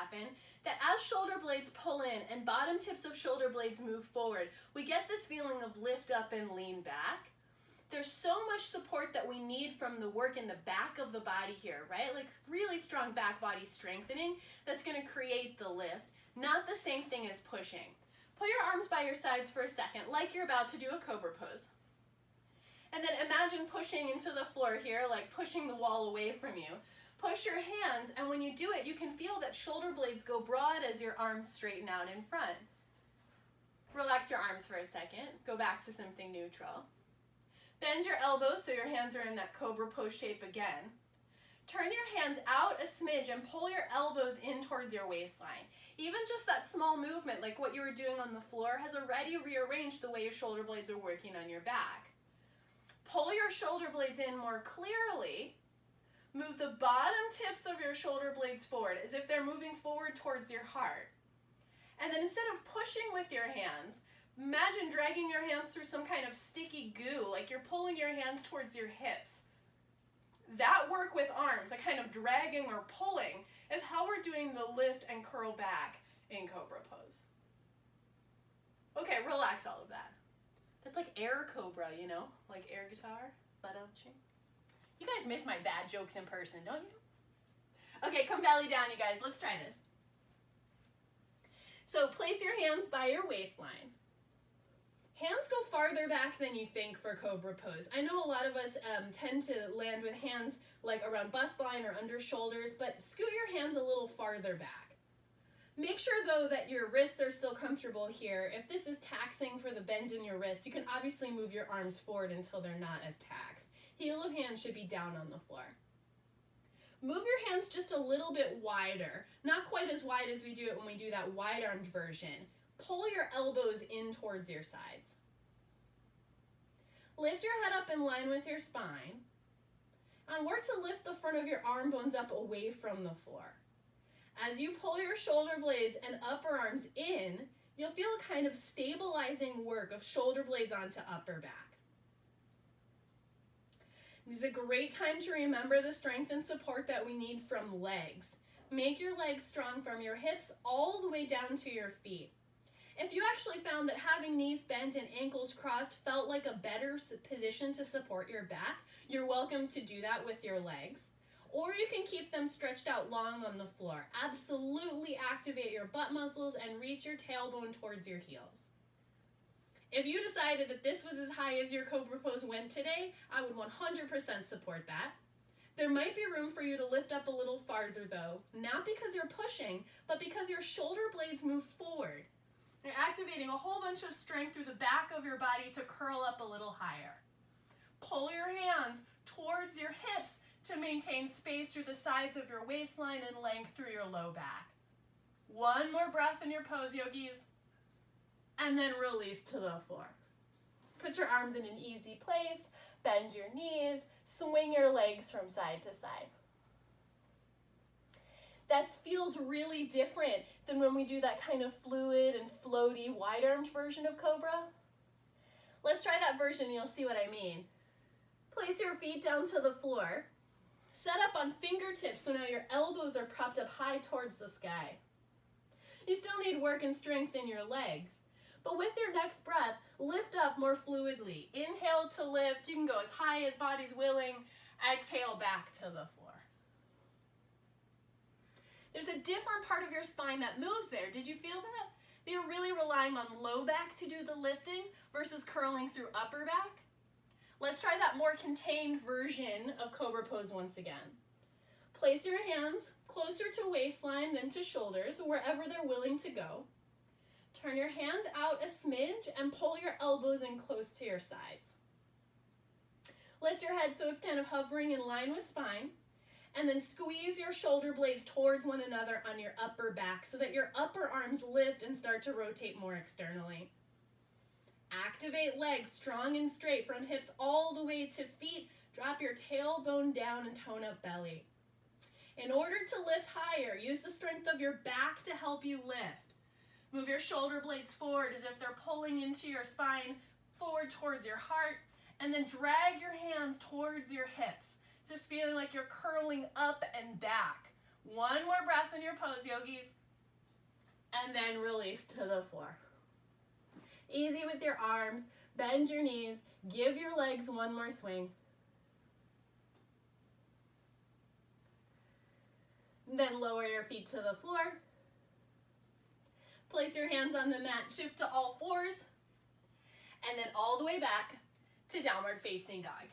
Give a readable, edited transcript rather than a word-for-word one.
happen that as shoulder blades pull in and bottom tips of shoulder blades move forward, we get this feeling of lift up and lean back. There's so much support that we need from the work in the back of the body here, right? Like really strong back body strengthening that's going to create the lift. Not the same thing as pushing. Put your arms by your sides for a second, like you're about to do a Cobra pose. And then imagine pushing into the floor here, like pushing the wall away from you. Push your hands, and when you do it, you can feel that shoulder blades go broad as your arms straighten out in front. Relax your arms for a second. Go back to something neutral. Bend your elbows so your hands are in that Cobra pose shape again. Turn your hands out a smidge and pull your elbows in towards your waistline. Even just that small movement, like what you were doing on the floor, has already rearranged the way your shoulder blades are working on your back. Pull your shoulder blades in more clearly. Move the bottom tips of your shoulder blades forward as if they're moving forward towards your heart. And then instead of pushing with your hands, imagine dragging your hands through some kind of sticky goo, like you're pulling your hands towards your hips. That work with arms, a kind of dragging or pulling, is how we're doing the lift and curl back in Cobra pose. Okay, relax all of that. That's like air Cobra, you know, like air guitar. You guys miss my bad jokes in person, don't you? Okay, come belly down, you guys. Let's try this. So place your hands by your waistline. Hands go farther back than you think for Cobra pose. I know a lot of us tend to land with hands like around bust line or under shoulders, but scoot your hands a little farther back. Make sure though that your wrists are still comfortable here. If this is taxing for the bend in your wrist, you can obviously move your arms forward until they're not as taxed. Heel of hand should be down on the floor. Move your hands just a little bit wider, not quite as wide as we do it when we do that wide-armed version. Pull your elbows in towards your sides. Lift your head up in line with your spine, and work to lift the front of your arm bones up away from the floor. As you pull your shoulder blades and upper arms in, you'll feel a kind of stabilizing work of shoulder blades onto upper back. This is a great time to remember the strength and support that we need from legs. Make your legs strong from your hips all the way down to your feet. If you actually found that having knees bent and ankles crossed felt like a better position to support your back, you're welcome to do that with your legs. Or you can keep them stretched out long on the floor. Absolutely activate your butt muscles and reach your tailbone towards your heels. If you decided that this was as high as your Cobra pose went today, I would 100% support that. There might be room for you to lift up a little farther though, not because you're pushing, but because your shoulder blades move forward. You're activating a whole bunch of strength through the back of your body to curl up a little higher. Pull your hands towards your hips to maintain space through the sides of your waistline and length through your low back. One more breath in your pose, yogis. And then release to the floor. Put your arms in an easy place, bend your knees, swing your legs from side to side. That feels really different than when we do that kind of fluid and floaty, wide-armed version of Cobra. Let's try that version and you'll see what I mean. Place your feet down to the floor. Set up on fingertips so now your elbows are propped up high towards the sky. You still need work and strength in your legs. But with your next breath, lift up more fluidly. Inhale to lift. You can go as high as body's willing. Exhale back to the floor. There's a different part of your spine that moves there. Did you feel that? You're really relying on low back to do the lifting versus curling through upper back. Let's try that more contained version of Cobra pose once again. Place your hands closer to waistline than to shoulders, wherever they're willing to go. Turn your hands out a smidge and pull your elbows in close to your sides. Lift your head so it's kind of hovering in line with spine, and then squeeze your shoulder blades towards one another on your upper back so that your upper arms lift and start to rotate more externally. Activate legs strong and straight from hips all the way to feet. Drop your tailbone down and tone up belly. In order to lift higher, use the strength of your back to help you lift. Move your shoulder blades forward as if they're pulling into your spine, forward towards your heart, and then drag your hands towards your hips. Just feeling like you're curling up and back. One more breath in your pose, yogis. And then release to the floor. Easy with your arms. Bend your knees. Give your legs one more swing. Then lower your feet to the floor. Place your hands on the mat. Shift to all fours. And then all the way back to downward facing dog.